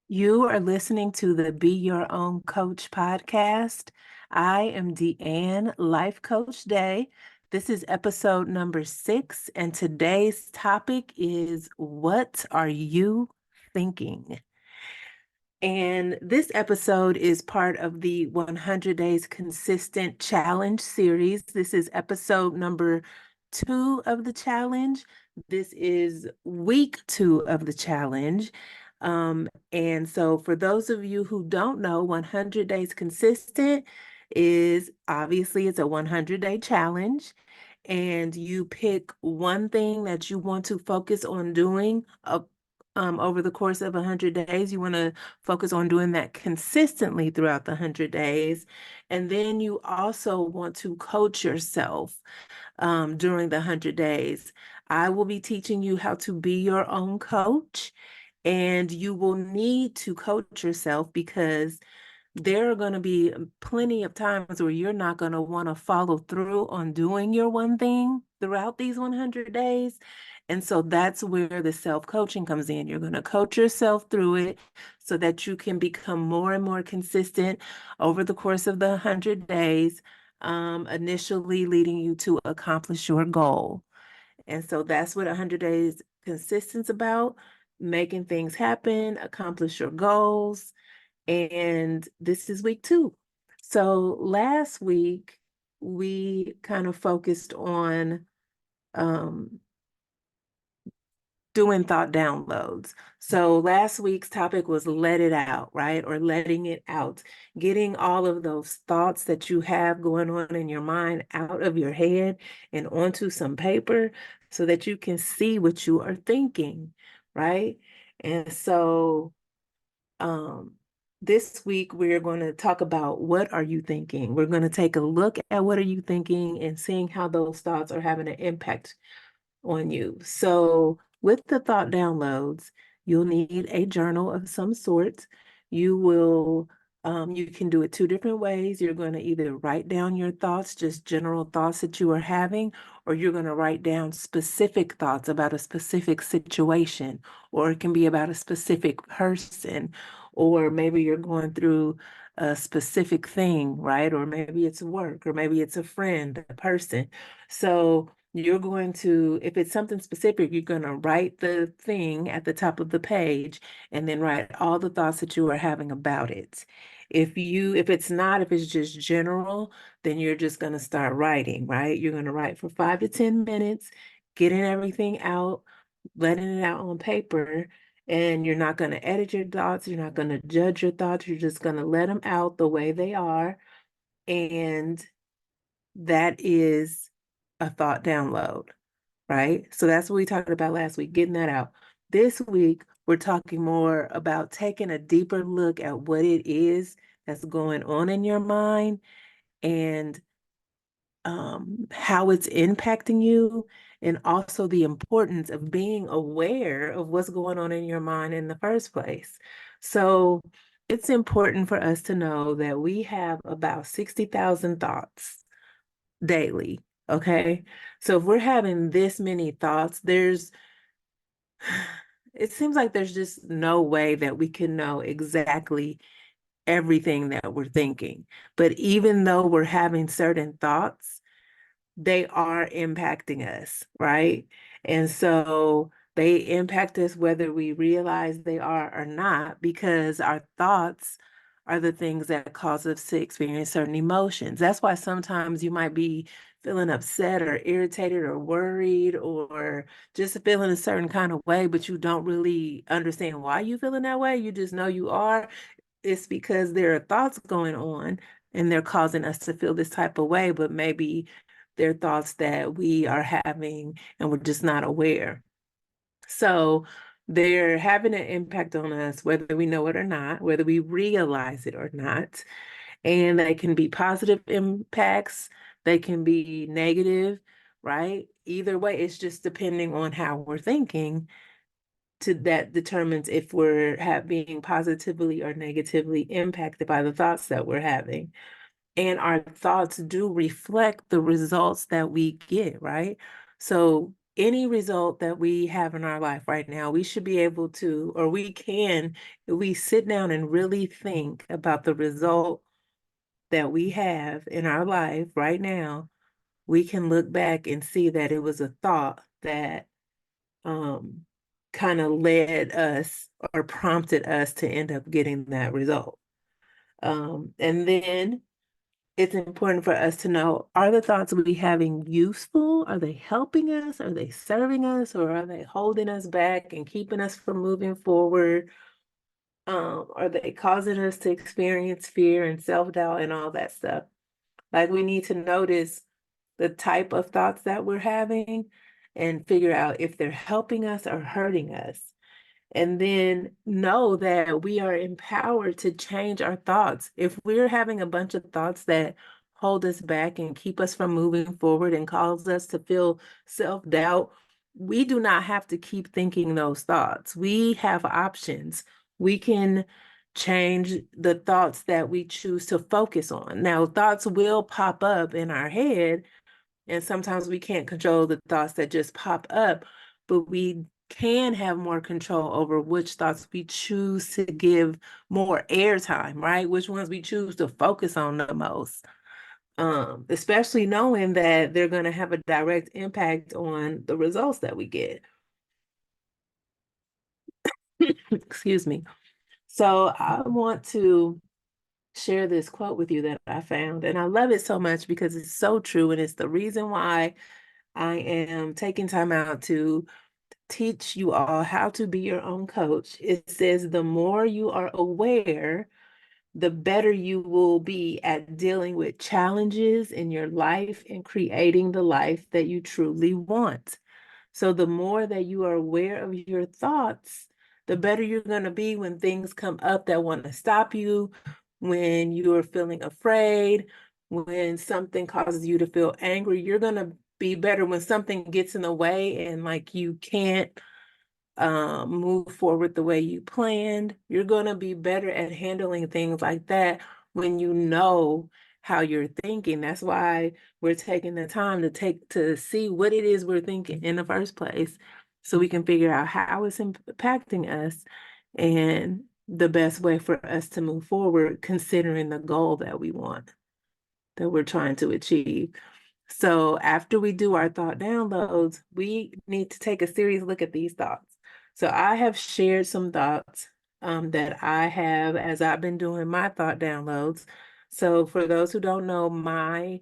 You are listening to the Be Your Own Coach podcast. I am Deanne, Life Coach Day. This is episode number 6, and today's topic is what are you thinking? And this episode is part of the 100 Days Consistent Challenge series. This is episode number 2 of the challenge. This is week 2 of the challenge. And so for those of you who don't know, 100 Days Consistent is obviously it's a 100-day challenge. And you pick one thing that you want to focus on doing over the course of 100 days. You want to focus on doing that consistently throughout the 100 days. And then you also want to coach yourself during the 100 days. I will be teaching you how to be your own coach, and you will need to coach yourself because there are going to be plenty of times where you're not going to want to follow through on doing your one thing throughout these 100 days. And so that's where the self-coaching comes in. You're going to coach yourself through it so that you can become more and more consistent over the course of the 100 days, initially leading you to accomplish your goal. And so that's what 100 days consistence about, making things happen, accomplish your goals. And this is week 2. So last week, we kind of focused on um, doing thought downloads. So last week's topic was let it out, right? Or letting it out, getting all of those thoughts that you have going on in your mind out of your head and onto some paper so that you can see what you are thinking, right? And so um, this week we're going to talk about what are you thinking? We're going to take a look at what are you thinking and seeing how those thoughts are having an impact on you. So with the thought downloads, you'll need a journal of some sort. You can do it 2 different ways. You're going to either write down your thoughts, just general thoughts that you are having, or you're going to write down specific thoughts about a specific situation, or it can be about a specific person, or maybe you're going through a specific thing, right? Or maybe it's work, or maybe it's a friend, a person. So you're going to, if it's something specific, you're going to write the thing at the top of the page and then write all the thoughts that you are having about it. If it's not, if it's just general, then you're just going to start writing, right? You're going to write for 5 to 10 minutes, getting everything out, letting it out on paper, and you're not going to edit your thoughts. You're not going to judge your thoughts. You're just going to let them out the way they are. And that is a thought download, right? So that's what we talked about last week, getting that out. This week, we're talking more about taking a deeper look at what it is that's going on in your mind and how it's impacting you, and also the importance of being aware of what's going on in your mind in the first place. So it's important for us to know that we have about 60,000 thoughts daily. Okay. So if we're having this many thoughts, it seems like there's just no way that we can know exactly everything that we're thinking. But even though we're having certain thoughts, they are impacting us, right? And so they impact us whether we realize they are or not, because our thoughts are the things that cause us to experience certain emotions. That's why sometimes you might be feeling upset or irritated or worried or just feeling a certain kind of way, but you don't really understand why you're feeling that way. You just know you are. It's because there are thoughts going on and they're causing us to feel this type of way, but maybe they're thoughts that we are having and we're just not aware. So they're having an impact on us, whether we know it or not, whether we realize it or not. And they can be positive impacts, they can be negative, right? Either way, it's just depending on how we're thinking to that determines if we're being positively or negatively impacted by the thoughts that we're having. And our thoughts do reflect the results that we get, right? So any result that we have in our life right now, we should be able to, or we can, if we sit down and really think about the result that we have in our life right now, we can look back and see that it was a thought that um, kind of led us or prompted us to end up getting that result. And then it's important for us to know, are the thoughts we having useful? Are they helping us? Are they serving us? Or are they holding us back and keeping us from moving forward? Are they causing us to experience fear and self-doubt and all that stuff? Like we need to notice the type of thoughts that we're having and figure out if they're helping us or hurting us. And then know that we are empowered to change our thoughts. If we're having a bunch of thoughts that hold us back and keep us from moving forward and cause us to feel self-doubt, we do not have to keep thinking those thoughts. We have options. We can change the thoughts that we choose to focus on. Now, thoughts will pop up in our head, and sometimes we can't control the thoughts that just pop up, but we can have more control over which thoughts we choose to give more airtime, right? Which ones we choose to focus on the most. Especially knowing that they're going to have a direct impact on the results that we get. Excuse me. So I want to share this quote with you that I found, and I love it so much because it's so true, and it's the reason why I am taking time out to teach you all how to be your own coach. It says, the more you are aware, the better you will be at dealing with challenges in your life and creating the life that you truly want. So the more that you are aware of your thoughts, the better you're going to be when things come up that want to stop you, when you're feeling afraid, when something causes you to feel angry. You're going to be better when something gets in the way and like you can't move forward the way you planned. You're going to be better at handling things like that when you know how you're thinking. That's why we're taking the time to see what it is we're thinking in the first place, so we can figure out how it's impacting us and the best way for us to move forward, considering the goal that we want, that we're trying to achieve. So after we do our thought downloads, we need to take a serious look at these thoughts. So I have shared some thoughts that I have as I've been doing my thought downloads. So for those who don't know, my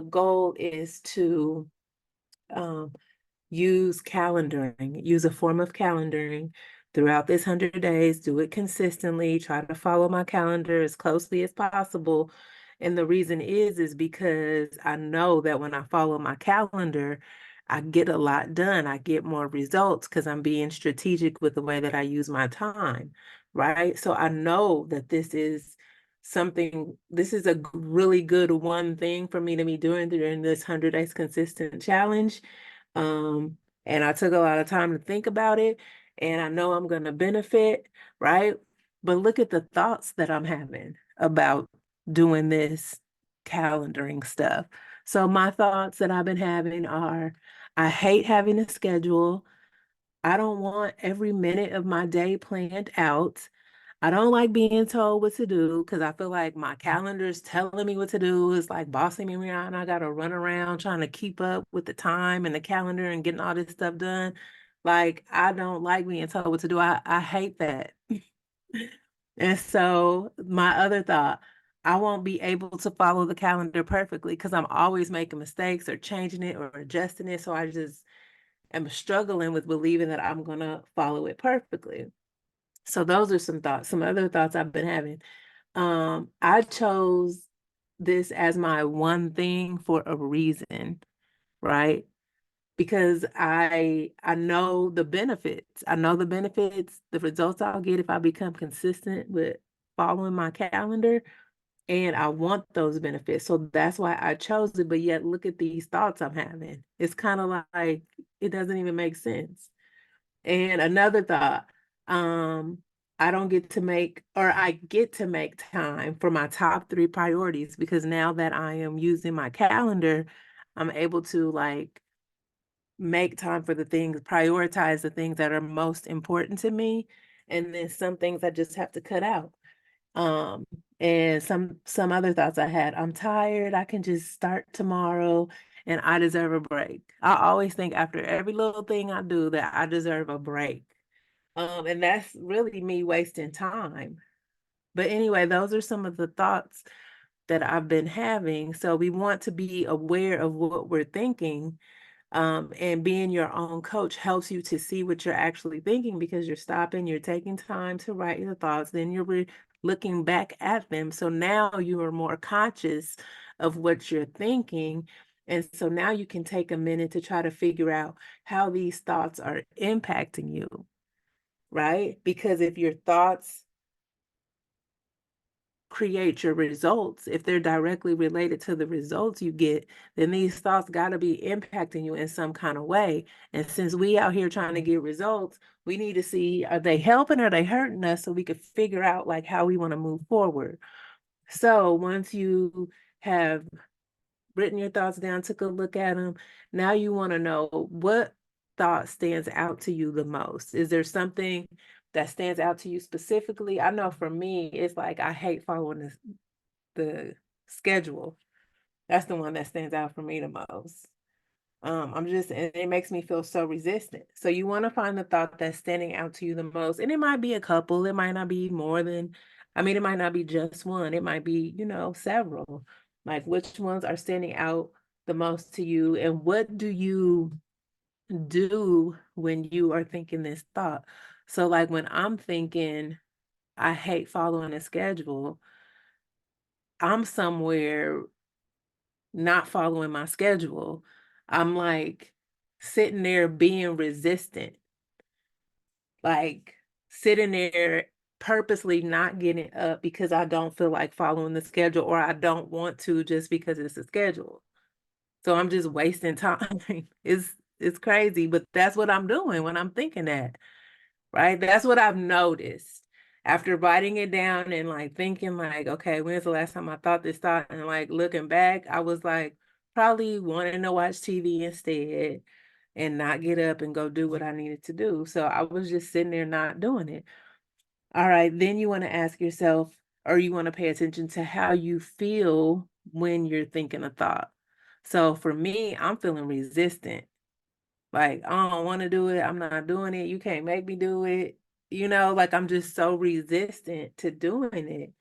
goal is to um, use calendaring, use a form of calendaring throughout this 100 days, do it consistently, try to follow my calendar as closely as possible. And the reason is because I know that when I follow my calendar, I get a lot done. I get more results because I'm being strategic with the way that I use my time, right? So I know that this is a really good one thing for me to be doing during this 100 days consistent challenge. And I took a lot of time to think about it, and I know I'm going to benefit, right? But look at the thoughts that I'm having about doing this calendaring stuff. So my thoughts that I've been having are, I hate having a schedule. I don't want every minute of my day planned out. I don't like being told what to do because I feel like my calendar is telling me what to do. It's like bossing me around. I got to run around trying to keep up with the time and the calendar and getting all this stuff done. Like, I don't like being told what to do. I hate that. And so my other thought, I won't be able to follow the calendar perfectly because I'm always making mistakes or changing it or adjusting it. So I just am struggling with believing that I'm going to follow it perfectly. So those are some thoughts, some other thoughts I've been having. I chose this as my one thing for a reason, right? Because I know the benefits. I know the benefits, the results I'll get if I become consistent with following my calendar, and I want those benefits. So that's why I chose it. But yet look at these thoughts I'm having. It's kind of like it doesn't even make sense. And another thought, um, I don't get to make, or I get to make time for my top 3 priorities because now that I am using my calendar, I'm able to like make time for the things, prioritize the things that are most important to me. And then some things I just have to cut out. Um, and some other thoughts I had, I'm tired, I can just start tomorrow and I deserve a break. I always think after every little thing I do that I deserve a break. And that's really me wasting time. But anyway, those are some of the thoughts that I've been having. So we want to be aware of what we're thinking. And being your own coach helps you to see what you're actually thinking because you're stopping, you're taking time to write your thoughts, then you're looking back at them. So now you are more conscious of what you're thinking. And so now you can take a minute to try to figure out how these thoughts are impacting you, right? Because if your thoughts create your results, if they're directly related to the results you get, then these thoughts got to be impacting you in some kind of way. And since we out here trying to get results, we need to see, are they helping or are they hurting us, so we could figure out like how we want to move forward. So once you have written your thoughts down, took a look at them, now you want to know what thought stands out to you the most. Is there something that stands out to you specifically? I know for me, it's like I hate following the schedule. That's the one that stands out for me the most. And it makes me feel so resistant. So you want to find the thought that's standing out to you the most. And it might be a couple, it might not be more than, I mean, it might not be just one, it might be, several. Like which ones are standing out the most to you, and what do you do when you are thinking this thought? So like when I'm thinking, I hate following a schedule, I'm somewhere not following my schedule. I'm like sitting there being resistant, like sitting there purposely not getting up because I don't feel like following the schedule, or I don't want to just because it's a schedule. So I'm just wasting time. It's crazy, but that's what I'm doing when I'm thinking that. Right? That's what I've noticed after writing it down and like thinking like, okay, when's the last time I thought this thought? And like looking back, I was like probably wanting to watch TV instead and not get up and go do what I needed to do. So I was just sitting there not doing it. All right, then you want to ask yourself, or you want to pay attention to how you feel when you're thinking a thought. So for me, I'm feeling resistant. Like, I don't want to do it. I'm not doing it. You can't make me do it. Like I'm just so resistant to doing it.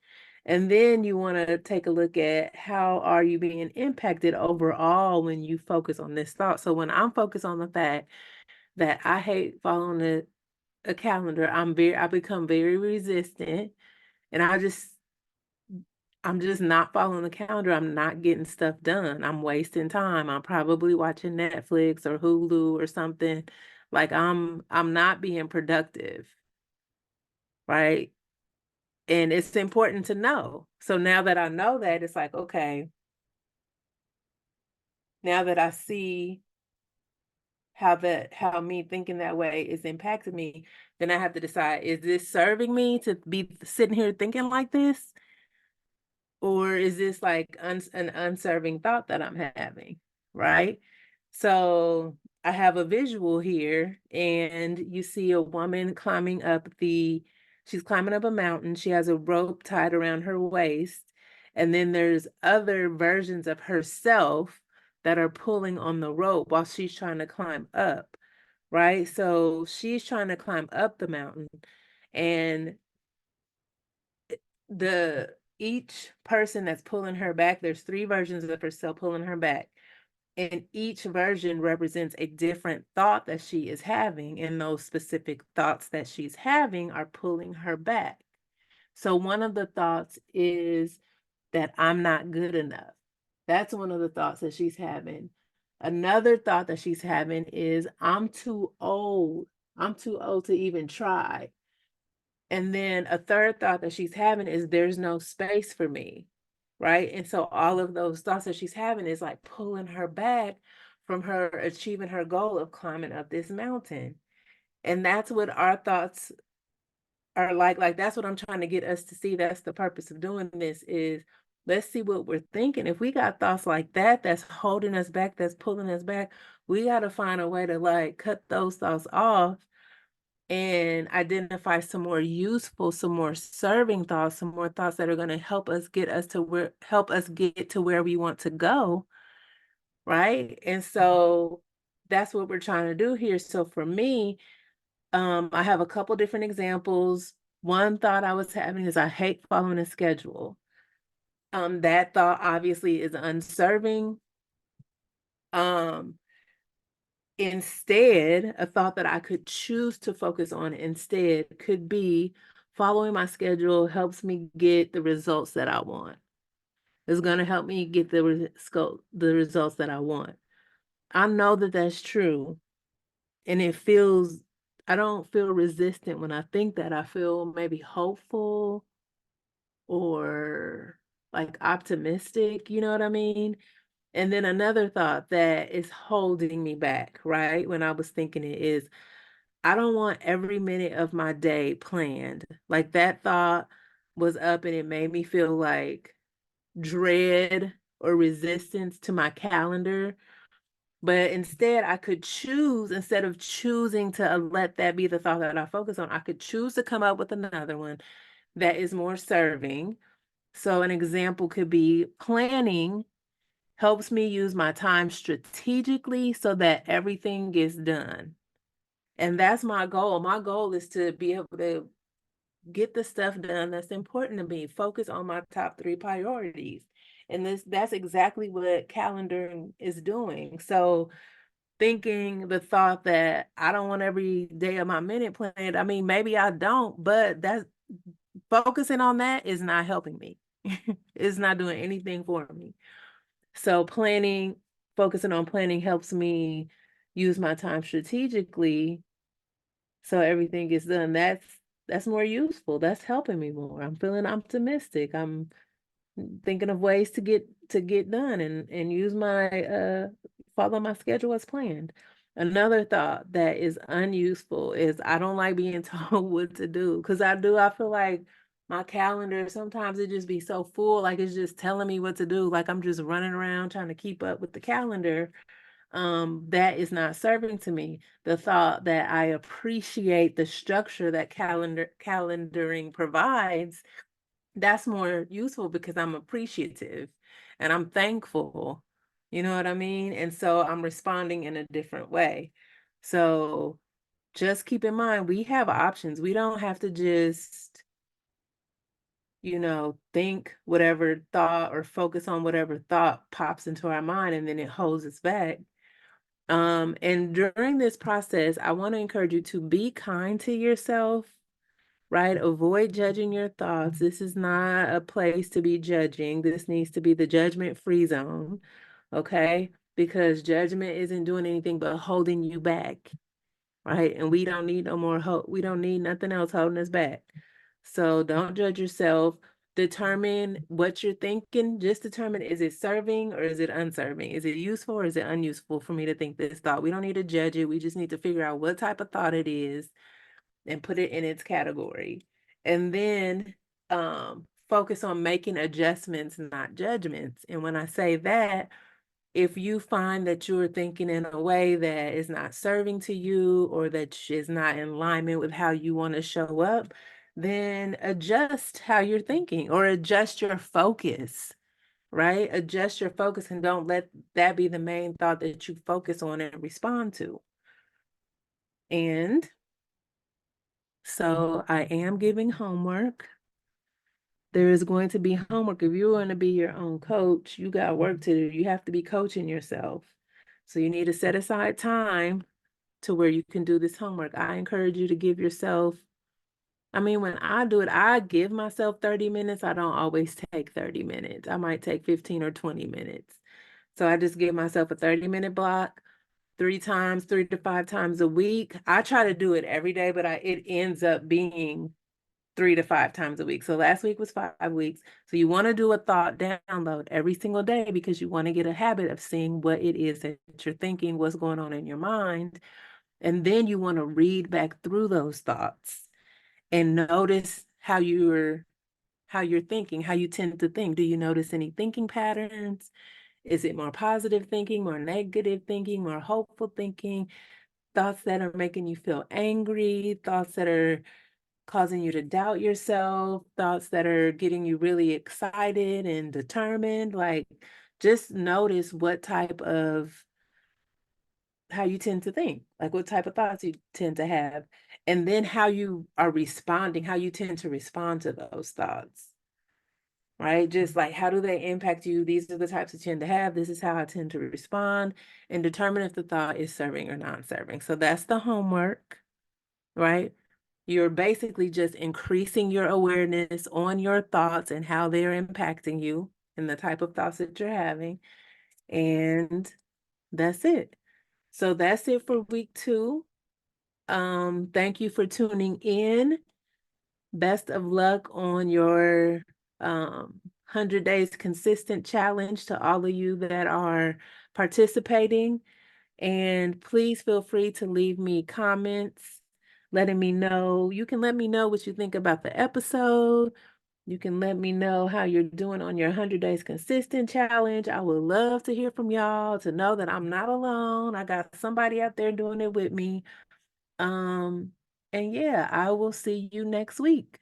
And then you want to take a look at how are you being impacted overall when you focus on this thought. So when I'm focused on the fact that I hate following a calendar, I become very resistant, and I'm just not following the calendar. I'm not getting stuff done. I'm wasting time. I'm probably watching Netflix or Hulu or something. Like I'm not being productive, right? And it's important to know. So now that I know that, it's like, okay, now that I see how me thinking that way is impacting me, then I have to decide, is this serving me to be sitting here thinking like this? Or is this like an unserving thought that I'm having, right? So I have a visual here, and you see a woman she's climbing up a mountain. She has a rope tied around her waist, and then there's other versions of herself that are pulling on the rope while she's trying to climb up, right? So she's trying to climb up the mountain, and each person that's pulling her back, there's three versions of herself pulling her back. And each version represents a different thought that she is having. And those specific thoughts that she's having are pulling her back. So one of the thoughts is that I'm not good enough. That's one of the thoughts that she's having. Another thought that she's having is I'm too old. I'm too old to even try. And then a third thought that she's having is there's no space for me, right? And so all of those thoughts that she's having is like pulling her back from her achieving her goal of climbing up this mountain. And that's what our thoughts are like. Like that's what I'm trying to get us to see. That's the purpose of doing this, is let's see what we're thinking. If we got thoughts like that, that's holding us back, that's pulling us back, we got to find a way to like cut those thoughts off and identify some more useful, some more serving thoughts, some more thoughts that are going to help us get to where we want to go, right? And so that's what we're trying to do here. So for me, I have a couple different examples. One thought I was having is I hate following a schedule. That thought obviously is unserving. Um, Instead, a thought that I could choose to focus on instead could be following my schedule helps me get the results that I want. It's going to help me get the results that I want. I know that that's true. And I don't feel resistant when I think that. I feel maybe hopeful or like optimistic, you know what I mean? And then another thought that is holding me back, right? When I was thinking it is, I don't want every minute of my day planned. Like that thought was up and it made me feel like dread or resistance to my calendar. But instead, I could choose, instead of choosing to let that be the thought that I focus on, I could choose to come up with another one that is more serving. So, an example could be planning helps me use my time strategically so that everything gets done. And that's my goal. My goal is to be able to get the stuff done that's important to me, focus on my top 3 priorities. And that's exactly what calendaring is doing. So thinking the thought that I don't want every day of my minute planned, I mean, maybe I don't, but that's focusing on that is not helping me. It's not doing anything for me. So focusing on planning helps me use my time strategically so everything gets done. That's more useful. That's helping me more. I'm feeling optimistic. I'm thinking of ways to get done and use my follow my schedule as planned. Another thought that is unuseful is I don't like being told what to do because I feel like my calendar sometimes it just be so full, like it's just telling me what to do, like I'm just running around trying to keep up with the calendar. That is not serving to me. The thought that I appreciate the structure that calendaring provides, that's more useful because I'm appreciative and I'm thankful. You know what I mean? And so I'm responding in a different way. So just keep in mind, we have options. We don't have to just, think whatever thought or focus on whatever thought pops into our mind and then it holds us back. And during this process, I want to encourage you to be kind to yourself, right? Avoid judging your thoughts. This is not a place to be judging. This needs to be the judgment-free zone, okay? Because judgment isn't doing anything but holding you back, right? And we don't need no more hope. We don't need nothing else holding us back. So don't judge yourself. Determine what you're thinking. Just determine, is it serving or is it unserving? Is it useful or is it unuseful for me to think this thought? We don't need to judge it. We just need to figure out what type of thought it is and put it in its category. And then focus on making adjustments, not judgments. And when I say that, if you find that you're thinking in a way that is not serving to you or that is not in alignment with how you want to show up, then adjust how you're thinking or adjust your focus, right? Adjust your focus and don't let that be the main thought that you focus on and respond to. And so I am giving homework. There is going to be homework. If you're going to be your own coach, you got work to do. You have to be coaching yourself. So you need to set aside time to where you can do this homework. I encourage you to give yourself, when I do it, I give myself 30 minutes. I don't always take 30 minutes. I might take 15 or 20 minutes. So I just give myself a 30-minute block 3 to 5 times a week. I try to do it every day, but it ends up being 3 to 5 times a week. So last week was 5 weeks. So you want to do a thought download every single day because you want to get a habit of seeing what it is that you're thinking, what's going on in your mind. And then you want to read back through those thoughts and notice how you're thinking, how you tend to think. Do you notice any thinking patterns? Is it more positive thinking, more negative thinking, more hopeful thinking, thoughts that are making you feel angry, thoughts that are causing you to doubt yourself, thoughts that are getting you really excited and determined? Like, just notice what type of how you tend to think, like what type of thoughts you tend to have, and then how you are responding, how you tend to respond to those thoughts, right? Just like, how do they impact you? These are the types I tend to have. This is how I tend to respond, and determine if the thought is serving or non-serving. So that's the homework, right? You're basically just increasing your awareness on your thoughts and how they're impacting you and the type of thoughts that you're having. And that's it. So that's it for week 2. Thank you for tuning in. Best of luck on your 100 days consistent challenge to all of you that are participating. And please feel free to leave me comments, letting me know. You can let me know what you think about the episode. You can let me know how you're doing on your 100 days consistent challenge. I would love to hear from y'all, to know that I'm not alone. I got somebody out there doing it with me. Um, and yeah, I will see you next week.